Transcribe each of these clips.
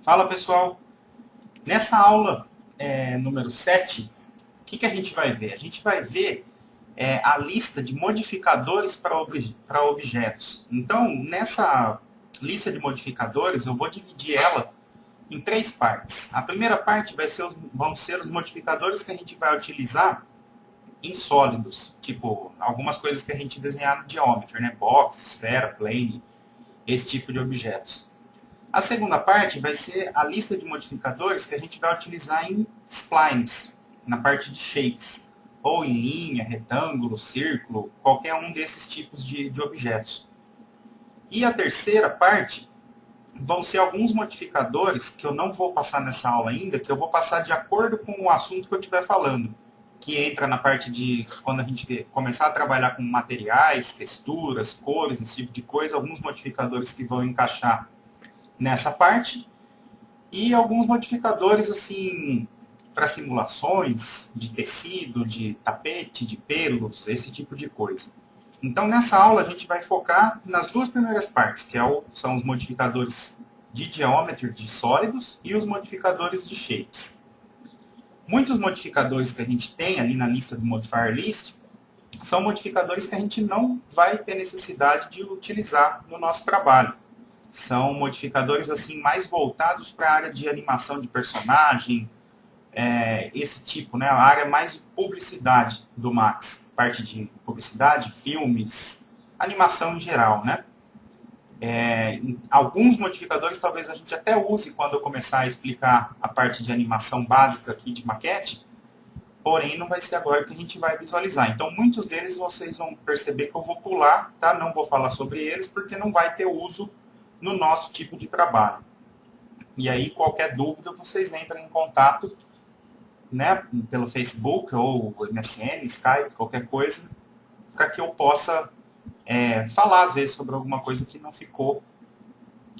Fala pessoal, nessa aula número 7, o que a gente vai ver? A gente vai ver a lista de modificadores para objetos. Então, nessa lista de modificadores, eu vou dividir ela em 3 partes. A primeira parte vão ser os modificadores que a gente vai utilizar em sólidos, tipo algumas coisas que a gente desenhar no Geometry, né? Box, esfera, plane, esse tipo de objetos. A segunda parte vai ser a lista de modificadores que a gente vai utilizar em splines, na parte de shapes, ou em linha, retângulo, círculo, qualquer um desses tipos de objetos. E a terceira parte vão ser alguns modificadores que eu não vou passar nessa aula ainda, que eu vou passar de acordo com o assunto que eu estiver falando, que entra na parte de quando a gente começar a trabalhar com materiais, texturas, cores, esse tipo de coisa, alguns modificadores que vão encaixar nessa parte, e alguns modificadores assim para simulações de tecido, de tapete, de pelos, esse tipo de coisa. Então nessa aula a gente vai focar nas duas primeiras partes, que são os modificadores de geometry, de sólidos, e os modificadores de shapes. Muitos modificadores que a gente tem ali na lista do modifier list são modificadores que a gente não vai ter necessidade de utilizar no nosso trabalho. São modificadores assim mais voltados para a área de animação de personagem, esse tipo, né? A área mais de publicidade do Max. Parte de publicidade, filmes, animação em geral, né? Alguns modificadores talvez a gente até use quando eu começar a explicar a parte de animação básica aqui de maquete, porém não vai ser agora que a gente vai visualizar. Então muitos deles vocês vão perceber que eu vou pular, tá? Não vou falar sobre eles porque não vai ter uso no nosso tipo de trabalho. E aí, qualquer dúvida, vocês entram em contato, né, pelo Facebook ou MSN, Skype, qualquer coisa, para que eu possa falar, às vezes, sobre alguma coisa que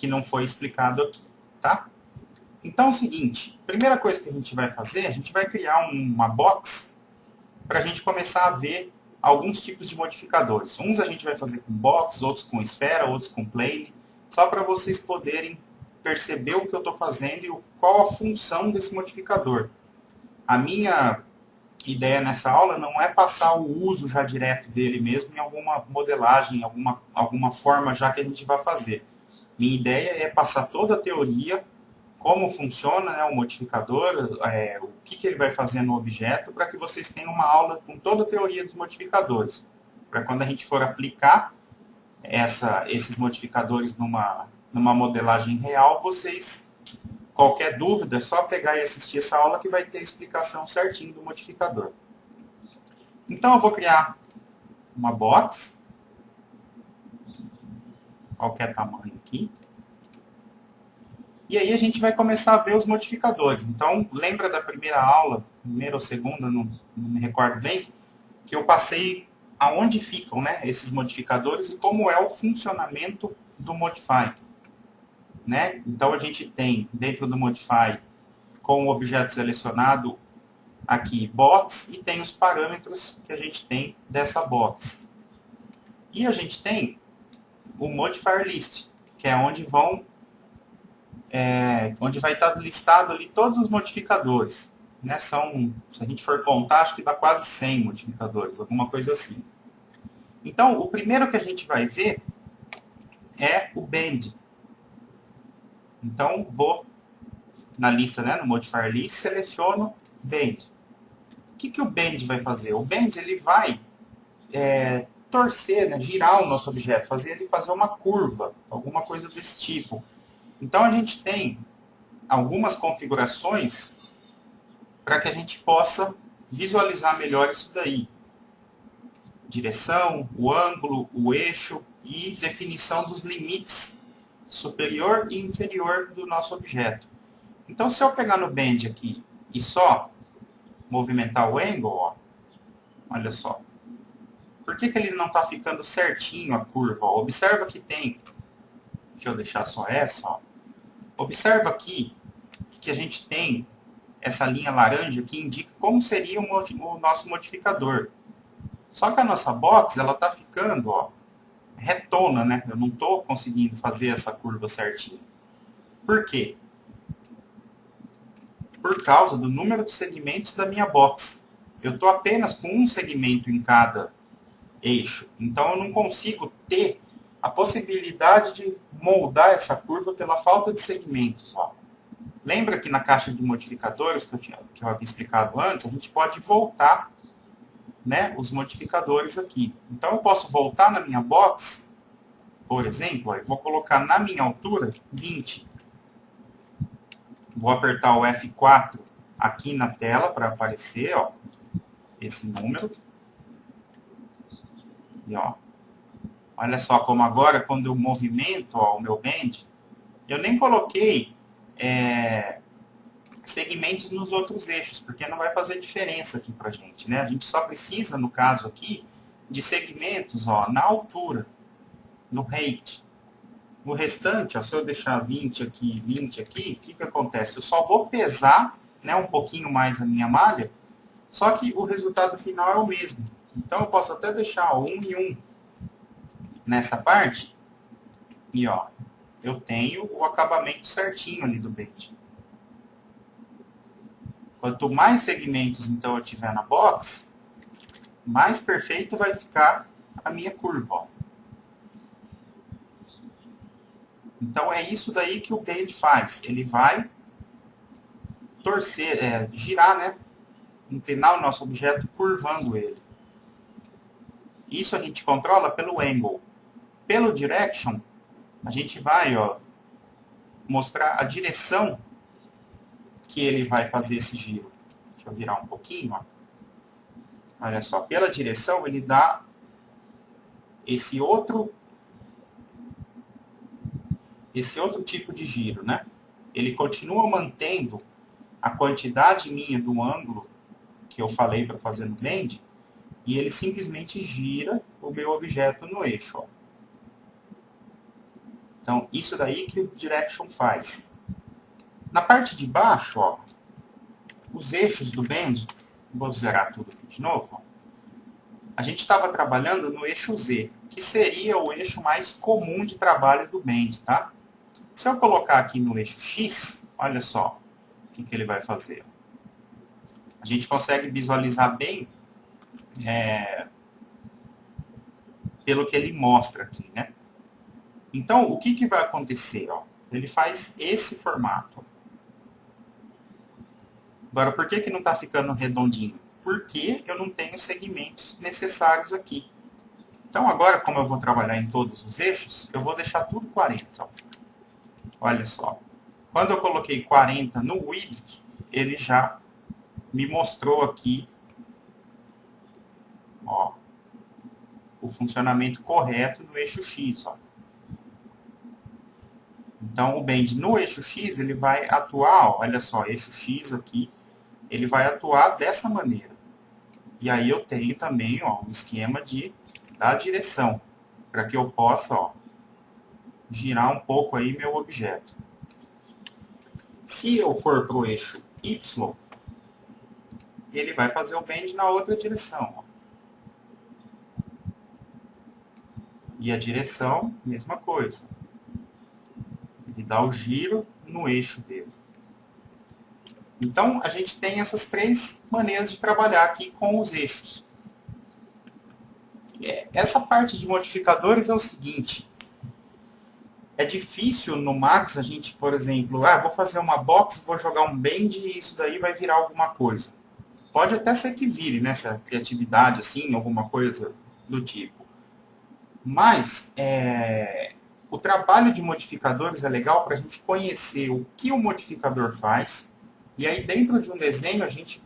não foi explicado aqui, tá? Então é o seguinte, primeira coisa que a gente vai fazer, a gente vai criar uma box para a gente começar a ver alguns tipos de modificadores. Uns a gente vai fazer com box, outros com esfera, outros com plane, só para vocês poderem perceber o que eu estou fazendo e qual a função desse modificador. A minha ideia nessa aula não é passar o uso já direto dele mesmo em alguma modelagem, alguma forma já que a gente vai fazer. Minha ideia é passar toda a teoria, como funciona, né, o modificador, o que ele vai fazer no objeto, para que vocês tenham uma aula com toda a teoria dos modificadores. Para quando a gente for aplicar esses modificadores numa modelagem real, vocês, qualquer dúvida, é só pegar e assistir essa aula que vai ter a explicação certinho do modificador. Então eu vou criar uma box, qualquer tamanho aqui. E aí a gente vai começar a ver os modificadores. Então, lembra da primeira aula, primeira ou segunda, não me recordo bem, que eu passei aonde ficam, né, esses modificadores e como é o funcionamento do Modify. Né? Então, a gente tem dentro do Modify, com o objeto selecionado, aqui, box, e tem os parâmetros que a gente tem dessa box. E a gente tem o Modifier List, que é onde vai estar listado ali todos os modificadores. Né? Se a gente for contar, acho que dá quase 100 modificadores, alguma coisa assim. Então, o primeiro que a gente vai ver é o Bend. Então, vou na lista, né, no Modifier List, seleciono Bend. O que o Bend vai fazer? O Bend ele vai torcer, né, girar o nosso objeto, fazer ele fazer uma curva, alguma coisa desse tipo. Então, a gente tem algumas configurações para que a gente possa visualizar melhor isso daí. Direção, o ângulo, o eixo e definição dos limites superior e inferior do nosso objeto. Então, se eu pegar no Bend aqui e só movimentar o angle, ó, olha só. Por que ele não está ficando certinho a curva? Ó, observa que tem, deixa eu deixar só essa, ó. Observa aqui que a gente tem essa linha laranja que indica como seria o nosso modificador. Só que a nossa box, ela está ficando, ó, retona, né? Eu não estou conseguindo fazer essa curva certinha. Por quê? Por causa do número de segmentos da minha box. Eu estou apenas com um segmento em cada eixo. Então, eu não consigo ter a possibilidade de moldar essa curva pela falta de segmentos. Ó. Lembra que na caixa de modificadores que eu havia explicado antes, a gente pode voltar, né, os modificadores aqui. Então, eu posso voltar na minha box, por exemplo, eu vou colocar na minha altura 20. Vou apertar o F4 aqui na tela para aparecer, ó, esse número. E, ó, olha só como agora, quando eu movimento, ó, o meu bend, eu nem coloquei segmentos nos outros eixos, porque não vai fazer diferença aqui para a gente, né? A gente só precisa, no caso aqui, de segmentos, ó, na altura, no height. No restante, ó, se eu deixar 20 aqui, o que acontece? Eu só vou pesar, né, um pouquinho mais a minha malha, só que o resultado final é o mesmo. Então, eu posso até deixar ó, 1 e 1 nessa parte, e ó, eu tenho o acabamento certinho ali do bend. Quanto mais segmentos, então, eu tiver na box, mais perfeito vai ficar a minha curva, ó. Então, é isso daí que o bend faz. Ele vai torcer, girar, né? Inclinar o nosso objeto curvando ele. Isso a gente controla pelo angle. Pelo direction, a gente vai, ó, mostrar a direção que ele vai fazer esse giro. Deixa eu virar um pouquinho, ó. Olha só, pela direção ele dá esse outro tipo de giro, né? Ele continua mantendo a quantidade minha do ângulo que eu falei para fazer no bend, e ele simplesmente gira o meu objeto no eixo, ó. Então, isso daí que o direction faz. Na parte de baixo, ó, os eixos do bend, vou zerar tudo aqui de novo, ó. A gente estava trabalhando no eixo Z, que seria o eixo mais comum de trabalho do bend, tá? Se eu colocar aqui no eixo X, olha só o que ele vai fazer. A gente consegue visualizar bem pelo que ele mostra aqui, né? Então, o que vai acontecer? Ó? Ele faz esse formato. Agora, por que não está ficando redondinho? Porque eu não tenho segmentos necessários aqui. Então, agora, como eu vou trabalhar em todos os eixos, eu vou deixar tudo 40. Ó. Olha só. Quando eu coloquei 40 no width, ele já me mostrou aqui, ó, o funcionamento correto no eixo X. Ó. Então, o bend no eixo X, ele vai atuar, ó, olha só, eixo X aqui, ele vai atuar dessa maneira. E aí eu tenho também, ó, um esquema da direção, para que eu possa, ó, girar um pouco aí meu objeto. Se eu for para o eixo Y, ele vai fazer o bend na outra direção. Ó. E a direção, mesma coisa. Ele dá o giro no eixo dele. Então, a gente tem essas três maneiras de trabalhar aqui com os eixos. Essa parte de modificadores é o seguinte. É difícil no Max a gente, por exemplo, vou fazer uma box, vou jogar um bend e isso daí vai virar alguma coisa. Pode até ser que vire, né, essa criatividade, assim, alguma coisa do tipo. Mas, o trabalho de modificadores é legal para a gente conhecer o que o modificador faz, e aí dentro de um desenho a gente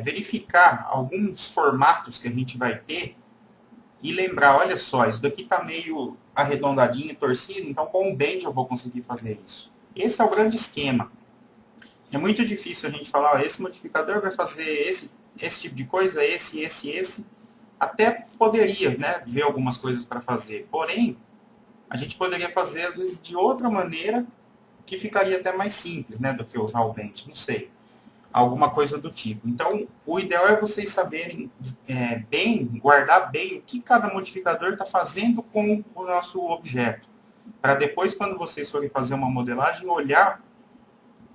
verificar alguns formatos que a gente vai ter e lembrar, olha só, isso daqui está meio arredondadinho, torcido, então com o bend eu vou conseguir fazer isso. Esse é o grande esquema. É muito difícil a gente falar, esse modificador vai fazer esse tipo de coisa, esse. Até poderia, né, ver algumas coisas para fazer. Porém, a gente poderia fazer, às vezes, de outra maneira que ficaria até mais simples, né, do que usar o Bend, não sei. Alguma coisa do tipo. Então, o ideal é vocês saberem guardar bem o que cada modificador está fazendo com o nosso objeto. Para depois, quando vocês forem fazer uma modelagem, olhar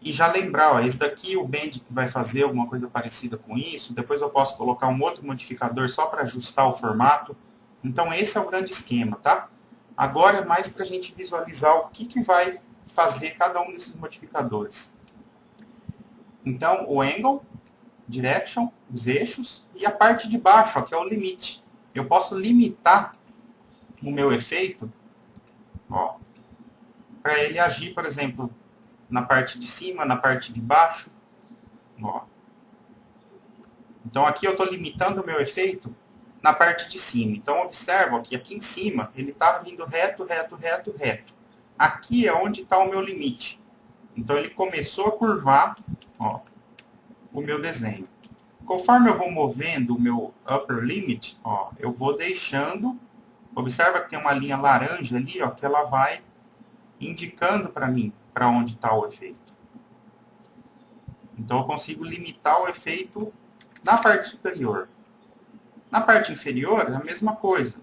e já lembrar, ó, esse daqui o Bend que vai fazer alguma coisa parecida com isso, depois eu posso colocar um outro modificador só para ajustar o formato. Então, esse é o grande esquema, tá? Agora é mais para a gente visualizar o que vai fazer cada um desses modificadores. Então, o angle, direction, os eixos, e a parte de baixo, ó, que é o limite. Eu posso limitar o meu efeito, para ele agir, por exemplo, na parte de cima, na parte de baixo. Ó. Então, aqui eu estou limitando o meu efeito na parte de cima. Então, observa que aqui em cima, ele está vindo reto, reto, reto, reto. Aqui é onde está o meu limite. Então, ele começou a curvar, ó, o meu desenho. Conforme eu vou movendo o meu upper limit, ó, eu vou deixando. Observa que tem uma linha laranja ali, ó, que ela vai indicando para mim para onde está o efeito. Então eu consigo limitar o efeito na parte superior. Na parte inferior é a mesma coisa.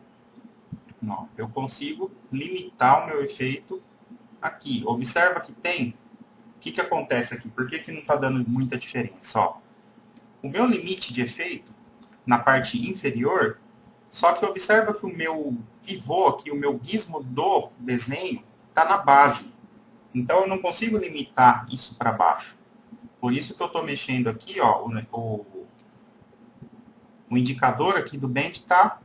Ó, eu consigo limitar o meu efeito aqui. Observa que tem. O que acontece aqui? Por que não está dando muita diferença? Ó, o meu limite de efeito na parte inferior, só que observa que o meu pivô aqui, o meu gizmo do desenho, está na base. Então eu não consigo limitar isso para baixo. Por isso que eu estou mexendo aqui, ó, o indicador aqui do Bend está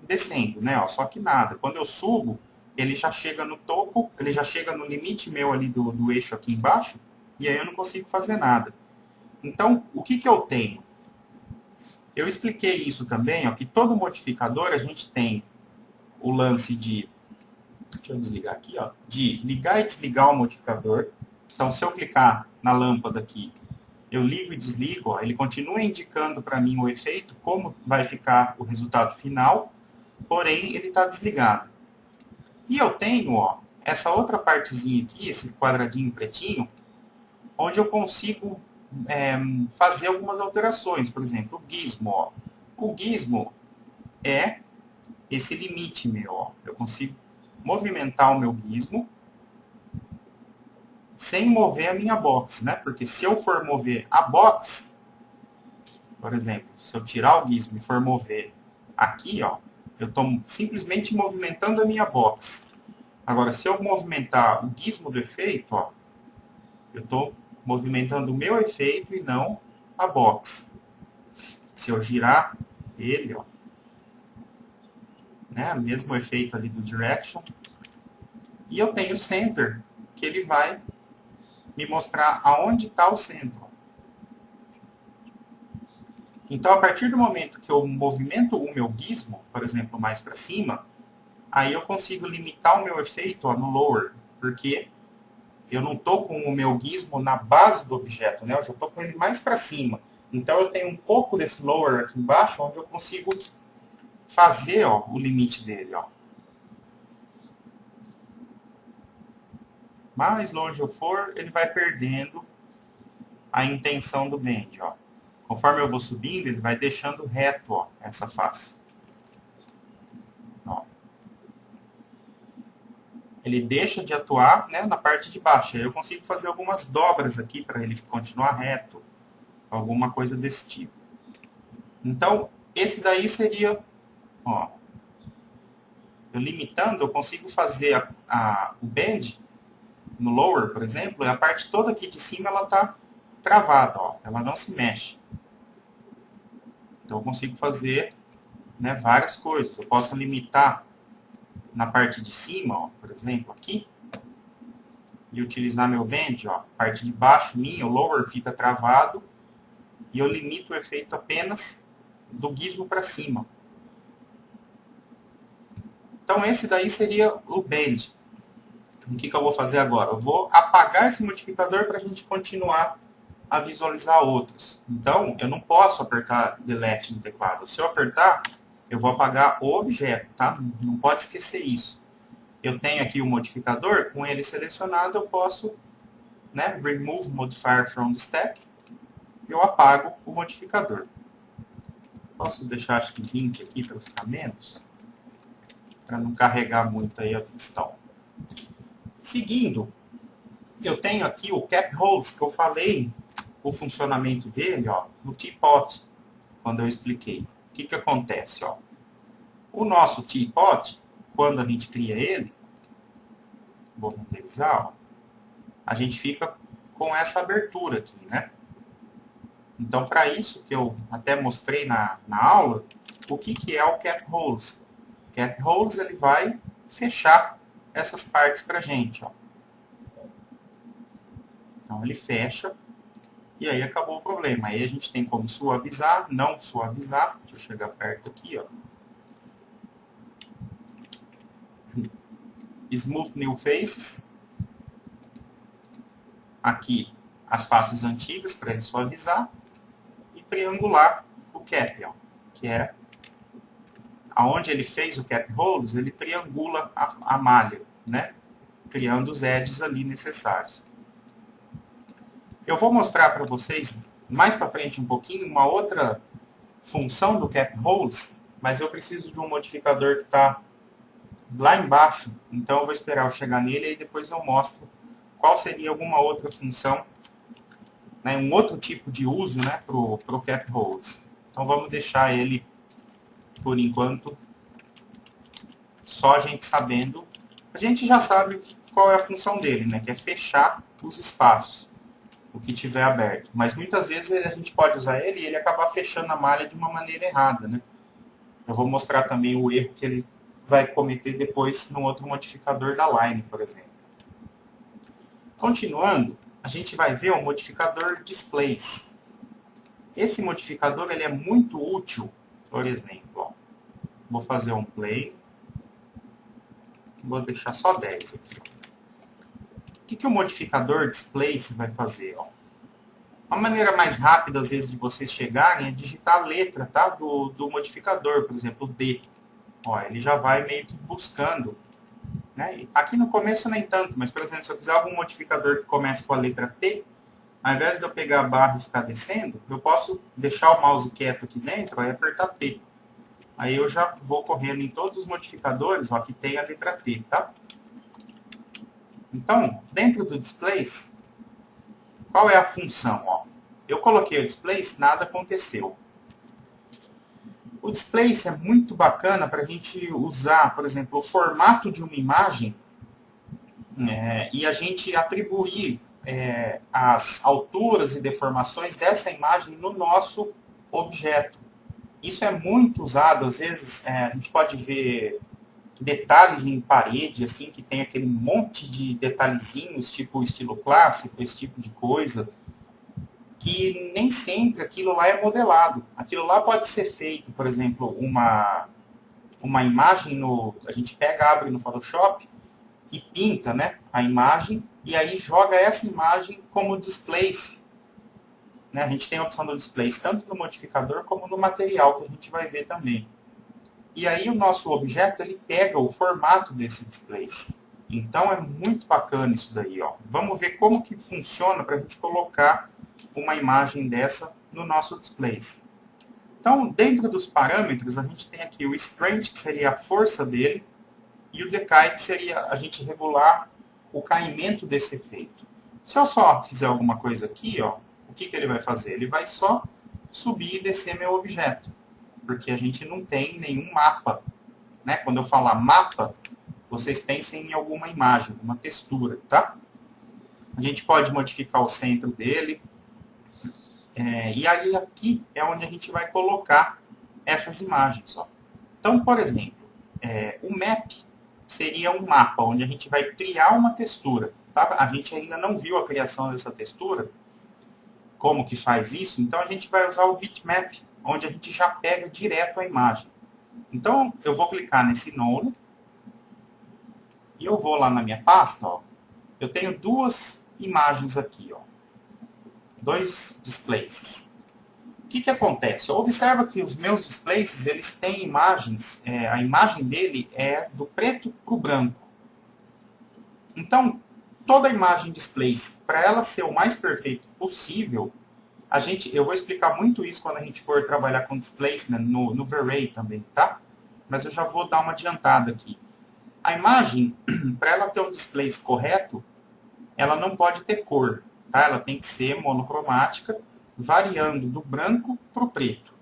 descendo, né? Ó, só que nada. Quando eu subo, ele já chega no topo, ele já chega no limite meu ali do eixo aqui embaixo, e aí eu não consigo fazer nada. Então, o que eu tenho? Eu expliquei isso também, ó, que todo modificador a gente tem o lance de, deixa eu desligar aqui, ó, de ligar e desligar o modificador. Então, se eu clicar na lâmpada aqui, eu ligo e desligo, ó, ele continua indicando para mim o efeito, como vai ficar o resultado final, porém ele está desligado. E eu tenho, ó, essa outra partezinha aqui, esse quadradinho pretinho, onde eu consigo fazer algumas alterações. Por exemplo, o gizmo. Ó. O gizmo é esse limite meu. Ó. Eu consigo movimentar o meu gizmo sem mover a minha box, né? Porque se eu for mover a box, por exemplo, se eu tirar o gizmo e for mover aqui, ó, eu estou simplesmente movimentando a minha box. Agora, se eu movimentar o gizmo do efeito, ó, eu estou movimentando o meu efeito e não a box. Se eu girar ele, ó, né, o mesmo efeito ali do direction, e eu tenho o center, que ele vai me mostrar aonde está o centro. Então, a partir do momento que eu movimento o meu gizmo, por exemplo, mais para cima, aí eu consigo limitar o meu efeito, ó, no lower, porque eu não estou com o meu gizmo na base do objeto, né? Eu já estou com ele mais para cima. Então, eu tenho um pouco desse lower aqui embaixo, onde eu consigo fazer, ó, o limite dele. Ó. Mais longe eu for, ele vai perdendo a intenção do bend. Ó. Conforme eu vou subindo, ele vai deixando reto, ó, essa face. Ó. Ele deixa de atuar, né, na parte de baixo. Aí eu consigo fazer algumas dobras aqui para ele continuar reto. Alguma coisa desse tipo. Então, esse daí seria, ó, eu limitando, eu consigo fazer o bend no lower, por exemplo, e a parte toda aqui de cima ela está travada, ó, ela não se mexe. Então eu consigo fazer, né, várias coisas. Eu posso limitar na parte de cima, ó, por exemplo, aqui, e utilizar meu bend, ó, a parte de baixo minha, o lower fica travado, e eu limito o efeito apenas do gizmo para cima. Então esse daí seria o bend. O que eu vou fazer agora? Eu vou apagar esse modificador para a gente continuar a visualizar outros. Então, eu não posso apertar Delete no teclado. Se eu apertar, eu vou apagar o objeto, tá? Não pode esquecer isso. Eu tenho aqui o modificador, com ele selecionado, eu posso né, remove modifier from the stack, eu apago o modificador. Posso deixar acho que 20 aqui para ficar menos, para não carregar muito aí a vista. Seguindo, eu tenho aqui o cap holds, que eu falei o funcionamento dele, ó, no teapot, quando eu expliquei. O que que acontece, ó? O nosso teapot, quando a gente cria ele, vou renderizar, ó, a gente fica com essa abertura aqui, né? Então, para isso, que eu até mostrei na aula, o que que é o cap holds? O cap holds, ele vai fechar essas partes para a gente, ó. Então, ele fecha e aí acabou o problema. Aí a gente tem como suavizar, não suavizar. Deixa eu chegar perto aqui, ó. Smooth New Faces. Aqui, as faces antigas para ele suavizar. E triangular o cap, ó, que é aonde ele fez o cap holds, ele triangula a malha, né? Criando os edges ali necessários. Eu vou mostrar para vocês mais para frente um pouquinho uma outra função do cap holds, mas eu preciso de um modificador que está lá embaixo, então eu vou esperar eu chegar nele e depois eu mostro qual seria alguma outra função, né, um outro tipo de uso, né, para o cap holds. Então vamos deixar ele, por enquanto, só a gente sabendo. A gente já sabe qual é a função dele, né, que é fechar os espaços, o que tiver aberto. Mas muitas vezes a gente pode usar ele e ele acabar fechando a malha de uma maneira errada, né? Eu vou mostrar também o erro que ele vai cometer depois no outro modificador da line, por exemplo. Continuando, a gente vai ver o modificador displays. Esse modificador ele é muito útil, por exemplo, ó, vou fazer um play, vou deixar só 10 aqui. Ó. O que o modificador displays vai fazer? Ó? Uma maneira mais rápida, às vezes, de vocês chegarem é digitar a letra, tá, do modificador, por exemplo, D. Ó, ele já vai meio que buscando. Né? Aqui no começo nem tanto, mas, por exemplo, se eu quiser algum modificador que comece com a letra T, ao invés de eu pegar a barra e ficar descendo, eu posso deixar o mouse quieto aqui dentro e apertar T. Aí eu já vou correndo em todos os modificadores, ó, que tem a letra T, tá? Então, dentro do displays, qual é a função? Ó? Eu coloquei o displays, nada aconteceu. O displays é muito bacana para a gente usar, por exemplo, o formato de uma imagem e a gente atribuir as alturas e deformações dessa imagem no nosso objeto. Isso é muito usado, às vezes a gente pode ver detalhes em parede, assim, que tem aquele monte de detalhezinhos, tipo estilo clássico, esse tipo de coisa, que nem sempre aquilo lá é modelado. Aquilo lá pode ser feito, por exemplo, uma imagem a gente pega, abre no Photoshop e pinta, né, a imagem, e aí joga essa imagem como displays. Né? A gente tem a opção do displays tanto no modificador como no material, que a gente vai ver também. E aí o nosso objeto, ele pega o formato desse displays. Então é muito bacana isso daí. Ó. Vamos ver como que funciona para a gente colocar uma imagem dessa no nosso displays. Então, dentro dos parâmetros, a gente tem aqui o strength, que seria a força dele, e o decay, que seria a gente regular o caimento desse efeito. Se eu só fizer alguma coisa aqui, ó, o que ele vai fazer? Ele vai só subir e descer meu objeto, porque a gente não tem nenhum mapa. Né? Quando eu falar mapa, vocês pensem em alguma imagem, alguma textura, tá? A gente pode modificar o centro dele. E aí aqui é onde a gente vai colocar essas imagens. Ó. Então, por exemplo, o map seria um mapa onde a gente vai criar uma textura. Tá? A gente ainda não viu a criação dessa textura, como que faz isso, então a gente vai usar o bitmap, onde a gente já pega direto a imagem. Então, eu vou clicar nesse node, e eu vou lá na minha pasta, ó, eu tenho duas imagens aqui, ó, dois displays. O que acontece? Observa que os meus displays, eles têm imagens, a imagem dele é do preto para o branco. Então, toda imagem displays, para ela ser o mais perfeito possível, eu vou explicar muito isso quando a gente for trabalhar com displacement no V-Ray também, tá? Mas eu já vou dar uma adiantada aqui. A imagem, para ela ter um displace correto, ela não pode ter cor, tá? Ela tem que ser monocromática, variando do branco para o preto.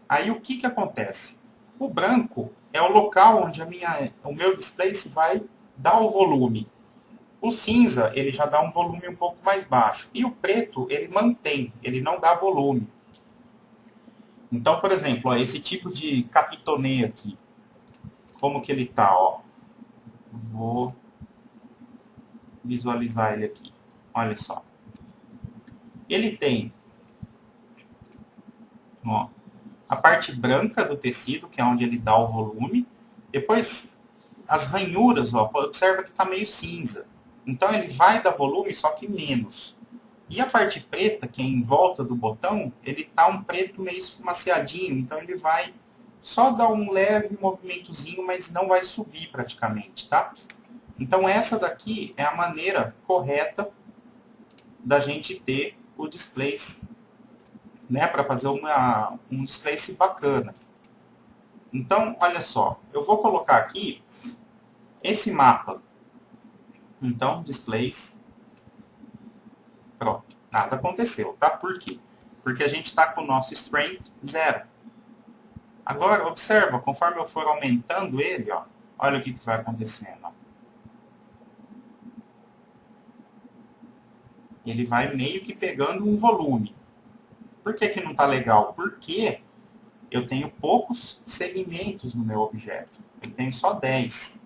Aí o que acontece? O branco é o local onde o meu displace vai dar o volume. O cinza, ele já dá um volume um pouco mais baixo. E o preto, ele mantém, ele não dá volume. Então, por exemplo, ó, esse tipo de capitonê aqui, como que ele tá, ó? Vou visualizar ele aqui. Olha só. Ele tem, ó, a parte branca do tecido, que é onde ele dá o volume. Depois, as ranhuras, ó, observa que está meio cinza. Então, ele vai dar volume, só que menos. E a parte preta, que é em volta do botão, ele está um preto meio esfumaciadinho. Então, ele vai só dar um leve movimentozinho, mas não vai subir praticamente, tá? Então, essa daqui é a maneira correta da gente ter o displace, né, para fazer um displace bacana. Então, olha só, eu vou colocar aqui esse mapa. Então, displace, pronto, nada aconteceu, tá? Por quê? Porque a gente está com o nosso strength 0. Agora, observa, conforme eu for aumentando ele, ó, olha o que vai acontecendo. Ó. Ele vai meio que pegando um volume. Por que não está legal? Porque eu tenho poucos segmentos no meu objeto. Eu tenho só 10.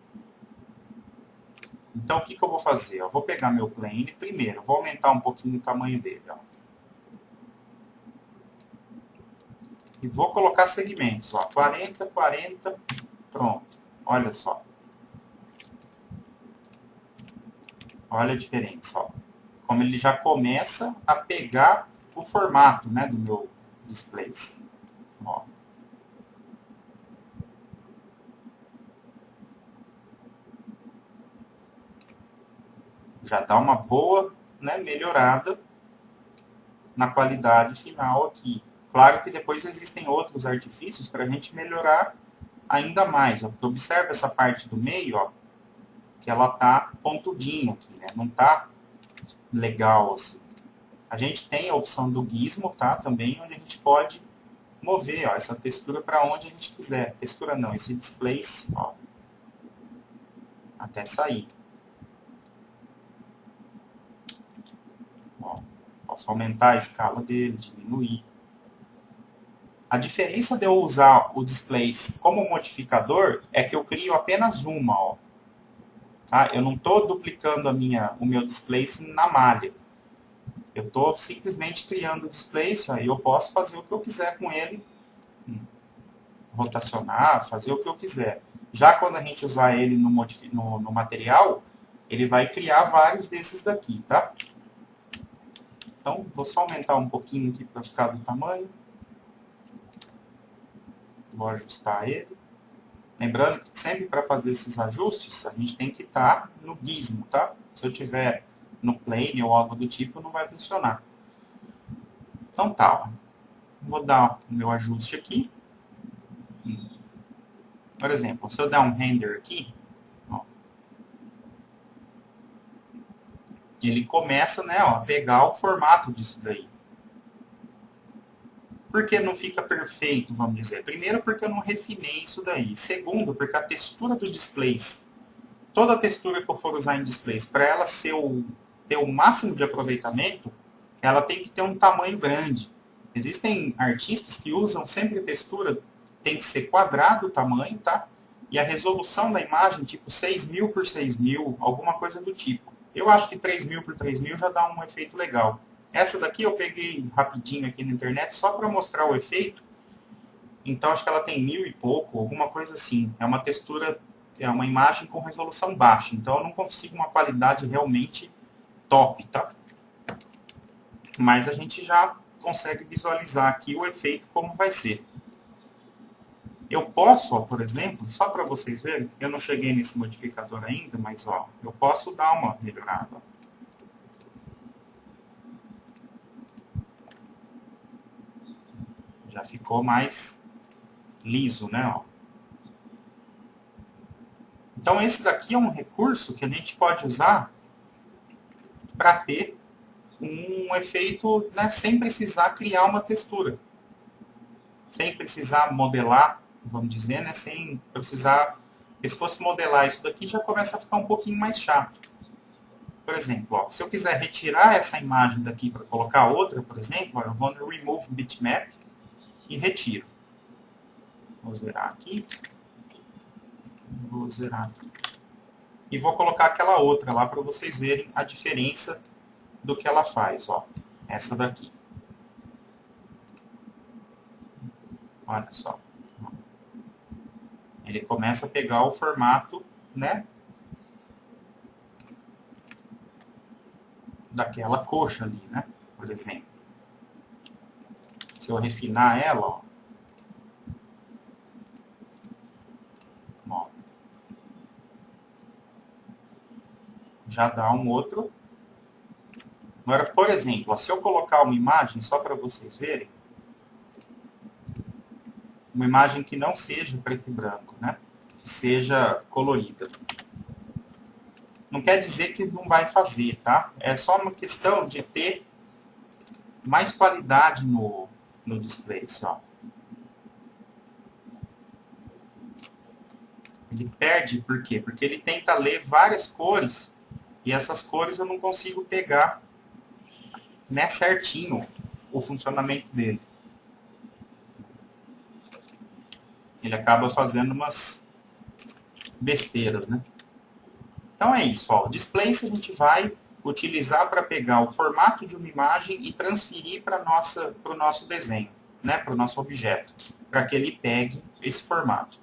Então, o que eu vou fazer? Eu vou pegar meu plane primeiro. Vou aumentar um pouquinho o tamanho dele. Ó. E vou colocar segmentos. Ó, 40, 40. Pronto. Olha só. Olha a diferença. Ó. Como ele já começa a pegar o formato, né, do meu display. Ó. Já dá uma boa, né, melhorada na qualidade final aqui. Claro que depois existem outros artifícios para a gente melhorar ainda mais. Ó. Porque observa essa parte do meio, ó, que ela tá pontudinha aqui, né? Não tá legal assim. A gente tem a opção do gizmo, tá? Também, onde a gente pode mover, ó, essa textura para onde a gente quiser. Textura não, esse displace, ó, até sair. Ó, posso aumentar a escala dele, diminuir. A diferença de eu usar o displace como modificador é que eu crio apenas uma, ó. Tá? Eu não estou duplicando o meu displace na malha. Eu estou simplesmente criando o displace, aí eu posso fazer o que eu quiser com ele, rotacionar, fazer o que eu quiser. Já quando a gente usar ele no material, ele vai criar vários desses daqui, tá? Então, vou só aumentar um pouquinho aqui para ficar do tamanho. Vou ajustar ele. Lembrando que sempre para fazer esses ajustes, a gente tem que estar no gizmo, tá? Se eu tiver no plane ou algo do tipo, não vai funcionar. Então tá, ó. Vou dar o meu ajuste aqui. Por exemplo, se eu der um render aqui, ó, ele começa, né, ó, a pegar o formato disso daí. Por que não fica perfeito, vamos dizer? Primeiro, porque eu não refinei isso daí. Segundo, porque a textura do displace, toda a textura que eu for usar em displays, para ela ter o máximo de aproveitamento, ela tem que ter um tamanho grande. Existem artistas que usam sempre a textura, tem que ser quadrado o tamanho, tá? E a resolução da imagem, tipo 6.000 por 6.000, alguma coisa do tipo. Eu acho que 3.000 por 3.000 já dá um efeito legal. Essa daqui eu peguei rapidinho aqui na internet só para mostrar o efeito. Então acho que ela tem 1.000 e pouco, alguma coisa assim. É uma textura, é uma imagem com resolução baixa. Então eu não consigo uma qualidade realmente top, tá? Mas a gente já consegue visualizar aqui o efeito como vai ser. Eu posso, ó, por exemplo, só para vocês verem, eu não cheguei nesse modificador ainda, mas ó, eu posso dar uma melhorada. Já ficou mais liso, né? Ó. Então, esse daqui é um recurso que a gente pode usar para ter um efeito, né, sem precisar criar uma textura. Sem precisar modelar, vamos dizer, né, sem precisar... Porque se fosse modelar isso daqui, já começa a ficar um pouquinho mais chato. Por exemplo, ó, se eu quiser retirar essa imagem daqui para colocar outra, por exemplo, ó, eu vou no Remove Bitmap e retiro. Vou zerar aqui. Vou zerar aqui. E vou colocar aquela outra lá para vocês verem a diferença do que ela faz. Ó. Essa daqui. Olha só. Ele começa a pegar o formato, né, daquela coxa ali, né? Por exemplo. Se eu refinar ela, ó, já dá um outro. Agora, por exemplo, ó, se eu colocar uma imagem, só para vocês verem, uma imagem que não seja preto e branco, né? Que seja colorida. Não quer dizer que não vai fazer, tá? É só uma questão de ter mais qualidade no display, ó. Ele perde, por quê? Porque ele tenta ler várias cores e essas cores eu não consigo pegar, né, certinho o funcionamento dele. Ele acaba fazendo umas besteiras, né? Então é isso, ó. O displace a gente vai utilizar para pegar o formato de uma imagem e transferir para o nosso desenho, né, para o nosso objeto, para que ele pegue esse formato.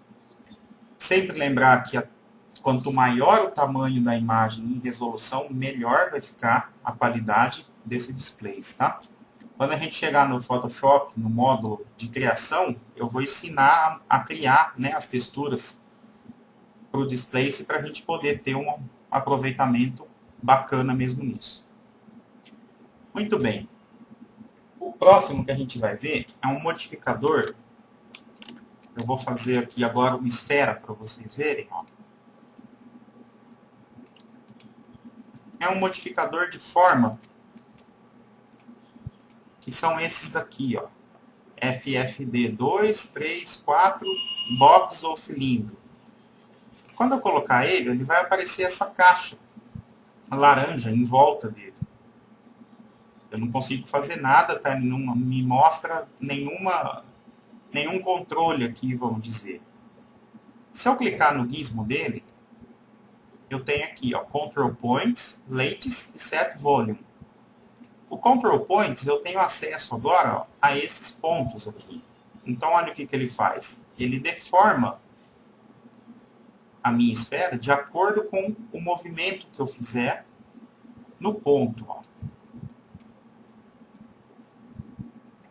Sempre lembrar que quanto maior o tamanho da imagem em resolução, melhor vai ficar a qualidade desse displace, tá? Quando a gente chegar no Photoshop, no módulo de criação, eu vou ensinar a criar, né, as texturas para o displace para a gente poder ter um aproveitamento bacana mesmo nisso. Muito bem. O próximo que a gente vai ver é um modificador. Eu vou fazer aqui agora uma esfera para vocês verem. Ó. É um modificador de forma, que são esses daqui, ó. FFD 2, 3, 4, box ou cilindro. Quando eu colocar ele, ele vai aparecer essa caixa laranja em volta dele. Eu não consigo fazer nada, tá? Ele não me mostra nenhum controle aqui, vamos dizer. Se eu clicar no gizmo dele, eu tenho aqui, ó, Control Points, Lattice e Set Volume. O Control Points, eu tenho acesso agora, ó, a esses pontos aqui. Então, olha o que ele faz. Ele deforma a minha esfera de acordo com o movimento que eu fizer no ponto. Ó.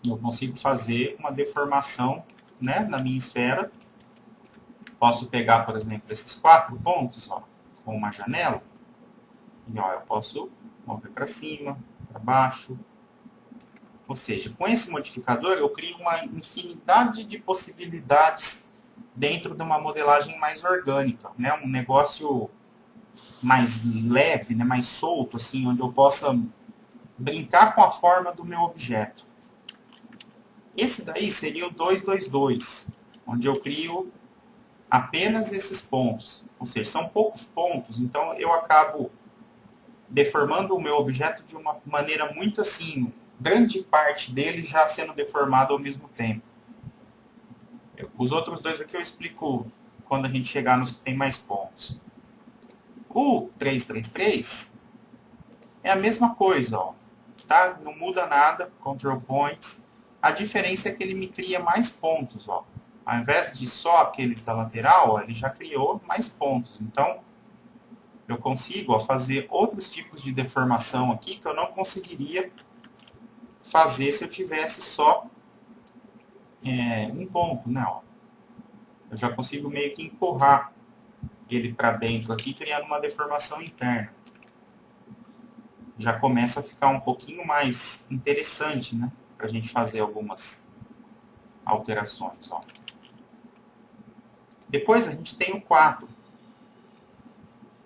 Eu consigo fazer uma deformação, né, na minha esfera. Posso pegar, por exemplo, esses 4 pontos, ó, com uma janela. E ó, eu posso mover para cima, para baixo. Ou seja, com esse modificador eu crio uma infinidade de possibilidades dentro de uma modelagem mais orgânica, né? Um negócio mais leve, né? Mais solto, assim, onde eu possa brincar com a forma do meu objeto. Esse daí seria o 222, onde eu crio apenas esses pontos. Ou seja, são poucos pontos, então eu acabo deformando o meu objeto de uma maneira muito assim, grande parte dele já sendo deformado ao mesmo tempo. Os outros dois aqui eu explico quando a gente chegar nos que tem mais pontos. O 333 é a mesma coisa, ó, tá? Não muda nada, Control Points. A diferença é que ele me cria mais pontos, ó. Ao invés de só aqueles da lateral, ó, ele já criou mais pontos. Então, eu consigo, ó, fazer outros tipos de deformação aqui que eu não conseguiria fazer se eu tivesse só um ponto, né? Ó. Eu já consigo meio que empurrar ele para dentro aqui, criando uma deformação interna. Já começa a ficar um pouquinho mais interessante, né? Para a gente fazer algumas alterações. Ó. Depois a gente tem o 4.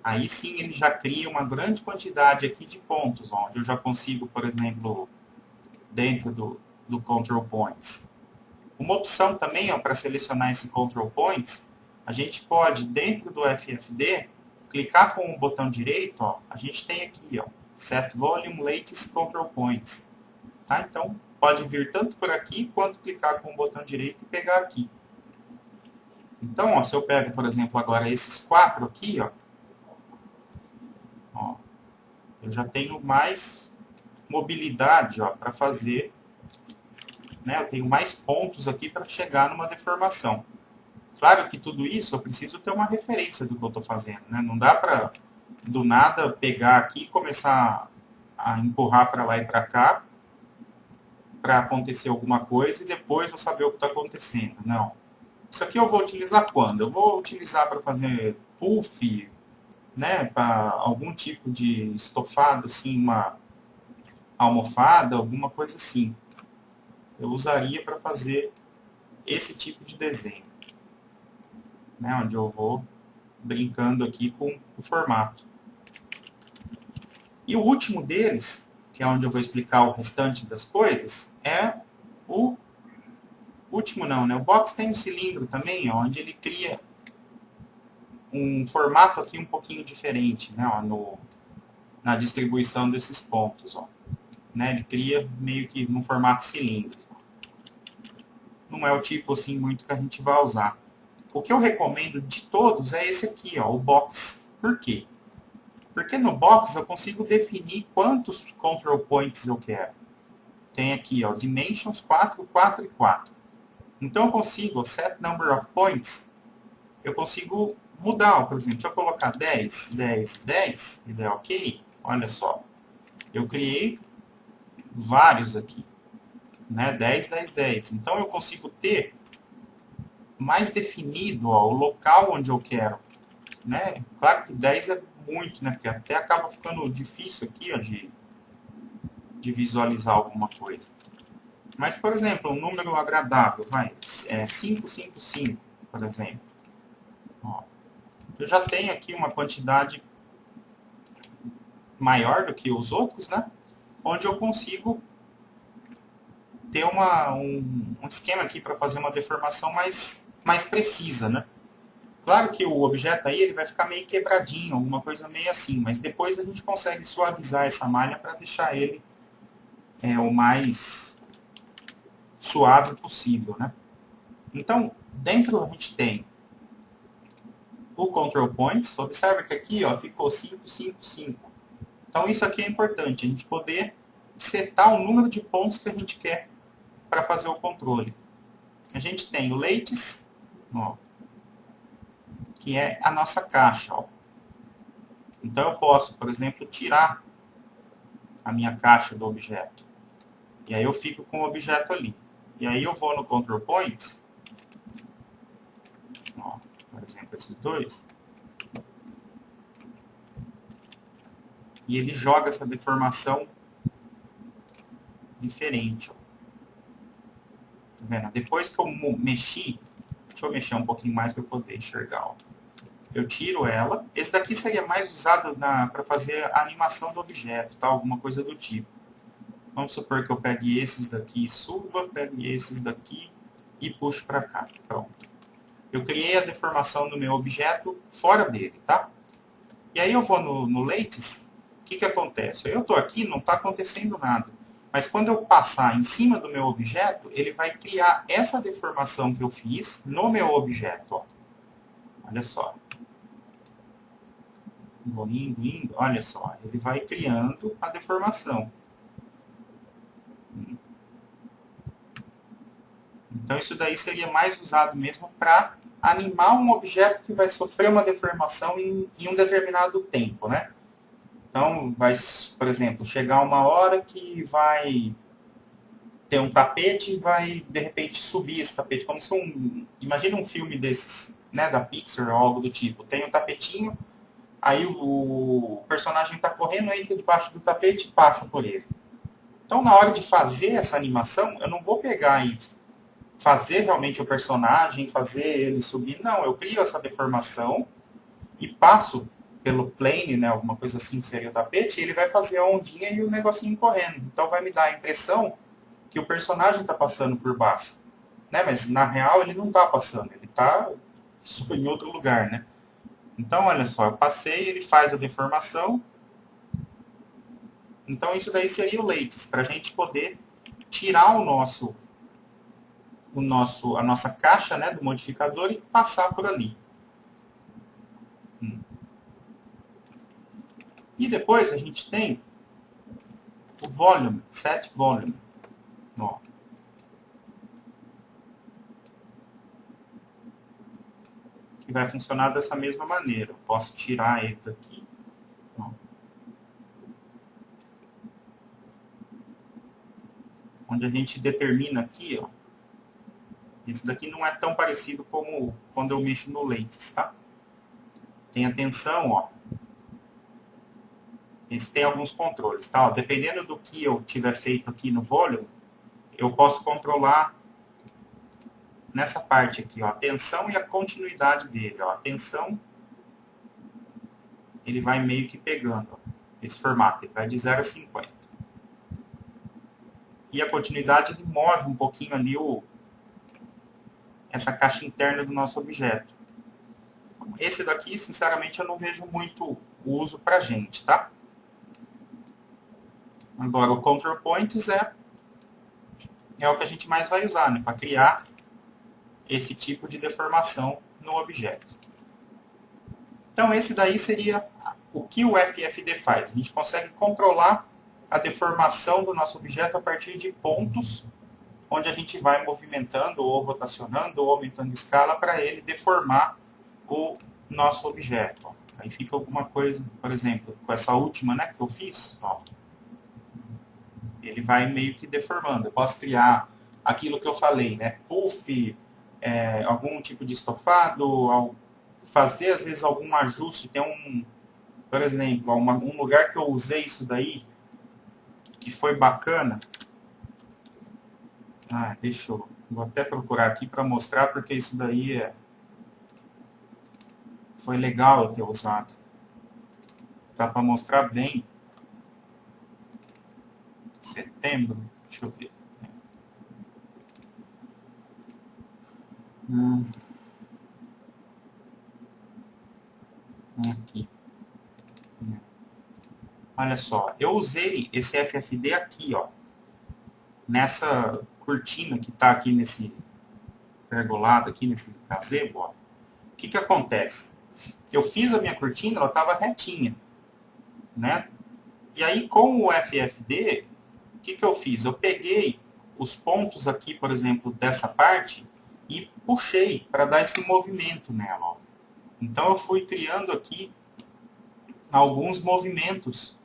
Aí sim ele já cria uma grande quantidade aqui de pontos, onde eu já consigo, por exemplo, dentro do Control Points. Uma opção também para selecionar esse Control Points, a gente pode, dentro do FFD, clicar com o botão direito, ó, a gente tem aqui, ó, Set Volume Latest Control Points. Tá? Então, pode vir tanto por aqui, quanto clicar com o botão direito e pegar aqui. Então, ó, se eu pego, por exemplo, agora esses 4 aqui, ó, eu já tenho mais mobilidade para fazer, né? Eu tenho mais pontos aqui para chegar numa deformação. Claro que tudo isso eu preciso ter uma referência do que eu estou fazendo, né? Não dá para, do nada, pegar aqui e começar a empurrar para lá e para cá para acontecer alguma coisa e depois eu saber o que está acontecendo. Não. Isso aqui eu vou utilizar quando? Eu vou utilizar para fazer puff, né? Para algum tipo de estofado, assim, uma almofada, alguma coisa assim. Eu usaria para fazer esse tipo de desenho, né, onde eu vou brincando aqui com o formato. E o último deles, que é onde eu vou explicar o restante das coisas, é o último não, né? O box tem um cilindro também, ó, onde ele cria um formato aqui um pouquinho diferente, né, ó, na distribuição desses pontos, ó. Né, ele cria meio que num formato cilíndrico. Não é o tipo assim muito que a gente vai usar. O que eu recomendo de todos é esse aqui, ó, o box. Por quê? Porque no box eu consigo definir quantos control points eu quero. Tem aqui, ó, dimensions 4, 4 e 4. Então eu consigo, ó, set number of points, eu consigo mudar, ó, por exemplo, se eu colocar 10, 10, 10, e der ok, olha só, eu criei vários aqui, né, 10, 10, 10. Então eu consigo ter mais definido, ó, o local onde eu quero, né? Claro que 10 é muito, né? Porque até acaba ficando difícil aqui, ó, de visualizar alguma coisa. Mas, por exemplo, um número agradável, vai, 555, por exemplo. Ó, eu já tenho aqui uma quantidade maior do que os outros, né? Onde eu consigo ter um esquema aqui para fazer uma deformação mais precisa, né? Claro que o objeto aí ele vai ficar meio quebradinho, alguma coisa meio assim, mas depois a gente consegue suavizar essa malha para deixar ele o mais suave possível, né? Então, dentro a gente tem o Control Points. Observa que aqui ó, ficou 5, 5, 5. Então, isso aqui é importante, a gente poder setar o número de pontos que a gente quer para fazer o controle. A gente tem o Latest, ó, que é a nossa caixa. Ó. Então, eu posso, por exemplo, tirar a minha caixa do objeto. E aí eu fico com o objeto ali. E aí eu vou no Control Points, ó, por exemplo, esses dois, e ele joga essa deformação diferente. Ó. Tá vendo? Depois que eu mexi, deixa eu mexer um pouquinho mais para eu poder enxergar. Ó. Eu tiro ela. Esse daqui seria mais usado para fazer a animação do objeto, tá? Alguma coisa do tipo. Vamos supor que eu pegue esses daqui e suba, pegue esses daqui e puxo para cá. Pronto. Eu criei a deformação do meu objeto fora dele, tá? E aí eu vou no Latest, o que acontece? Eu estou aqui, não está acontecendo nada. Mas quando eu passar em cima do meu objeto, ele vai criar essa deformação que eu fiz no meu objeto. Ó. Olha só. Vou indo, indo. Olha só. Ele vai criando a deformação. Então isso daí seria mais usado mesmo para animar um objeto que vai sofrer uma deformação em um determinado tempo, né? Então, vai, por exemplo, chegar uma hora que vai ter um tapete e vai, de repente, subir esse tapete. Como se imagina um filme desses, né, da Pixar ou algo do tipo. Tem um tapetinho, aí o personagem está correndo, entra debaixo do tapete e passa por ele. Então, na hora de fazer essa animação, eu não vou pegar e fazer realmente o personagem, fazer ele subir. Não, eu crio essa deformação e passo pelo plane, né, alguma coisa assim que seria o tapete, e ele vai fazer a ondinha e o negocinho correndo. Então vai me dar a impressão que o personagem está passando por baixo. Né? Mas na real ele não está passando, ele está em outro lugar. Né? Então, olha só, eu passei, ele faz a deformação. Então isso daí seria o lattice, para a gente poder tirar a nossa caixa, né, do modificador e passar por ali. E depois a gente tem o volume, set volume. Ó. Que vai funcionar dessa mesma maneira. Eu posso tirar ele daqui. Ó. Onde a gente determina aqui, ó. Esse daqui não é tão parecido como quando eu mexo no lattice, tá? Tem a tensão, ó. Esse tem alguns controles, tá? Ó, dependendo do que eu tiver feito aqui no volume, eu posso controlar nessa parte aqui, ó, a tensão e a continuidade dele, ó. A tensão, ele vai meio que pegando, ó, esse formato, ele vai de 0 a 50. E a continuidade, ele move um pouquinho ali essa caixa interna do nosso objeto. Esse daqui, sinceramente, eu não vejo muito uso pra gente, tá? Agora, o Control Points é o que a gente mais vai usar, né? Para criar esse tipo de deformação no objeto. Então, esse daí seria o que o FFD faz. A gente consegue controlar a deformação do nosso objeto a partir de pontos onde a gente vai movimentando ou rotacionando ou aumentando escala para ele deformar o nosso objeto. Aí fica alguma coisa, por exemplo, com essa última, né, que eu fiz, ó, ele vai meio que deformando. Eu posso criar aquilo que eu falei, né, puff, algum tipo de estofado, fazer às vezes algum ajuste. Tem por exemplo, um lugar que eu usei isso daí, que foi bacana. Deixa eu... Vou até procurar aqui para mostrar, porque isso daí foi legal eu ter usado. Dá para mostrar bem. Setembro, deixa eu ver. Aqui. Olha só, eu usei esse FFD aqui, ó, nessa cortina que está aqui nesse pergolado, aqui nesse gazebo, ó. O que acontece? Eu fiz a minha cortina, ela estava retinha, né? E aí, com o FFD, o que eu fiz? Eu peguei os pontos aqui, por exemplo, dessa parte e puxei para dar esse movimento nela, ó. Então, eu fui criando aqui alguns movimentos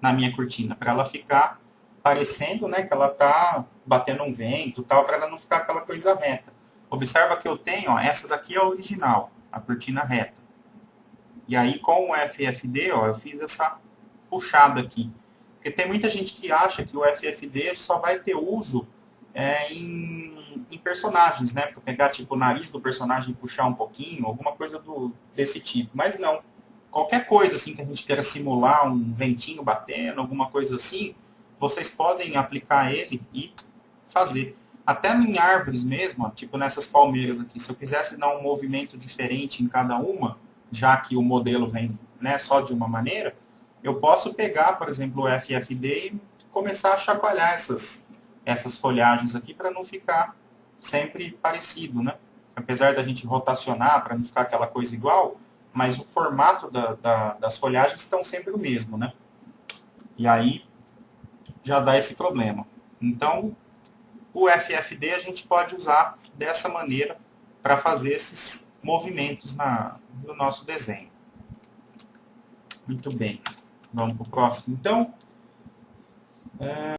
na minha cortina, para ela ficar parecendo, né, que ela está batendo um vento, tal, para ela não ficar aquela coisa reta. Observa que eu tenho, ó, essa daqui é a original, a cortina reta. E aí, com o FFD, ó, eu fiz essa puxada aqui. Porque tem muita gente que acha que o FFD só vai ter uso em personagens, né? Para pegar tipo o nariz do personagem e puxar um pouquinho, alguma coisa desse tipo. Mas não. Qualquer coisa assim que a gente queira simular um ventinho batendo, alguma coisa assim, vocês podem aplicar ele e fazer. Até em árvores mesmo, ó, tipo nessas palmeiras aqui, se eu quisesse dar um movimento diferente em cada uma, já que o modelo vem, né, só de uma maneira, eu posso pegar, por exemplo, o FFD e começar a chacoalhar essas folhagens aqui para não ficar sempre parecido, né? Apesar da gente rotacionar para não ficar aquela coisa igual, mas o formato das folhagens estão sempre o mesmo, né? E aí já dá esse problema. Então, o FFD a gente pode usar dessa maneira para fazer esses movimentos no nosso desenho. Muito bem. Vamos para o próximo, então.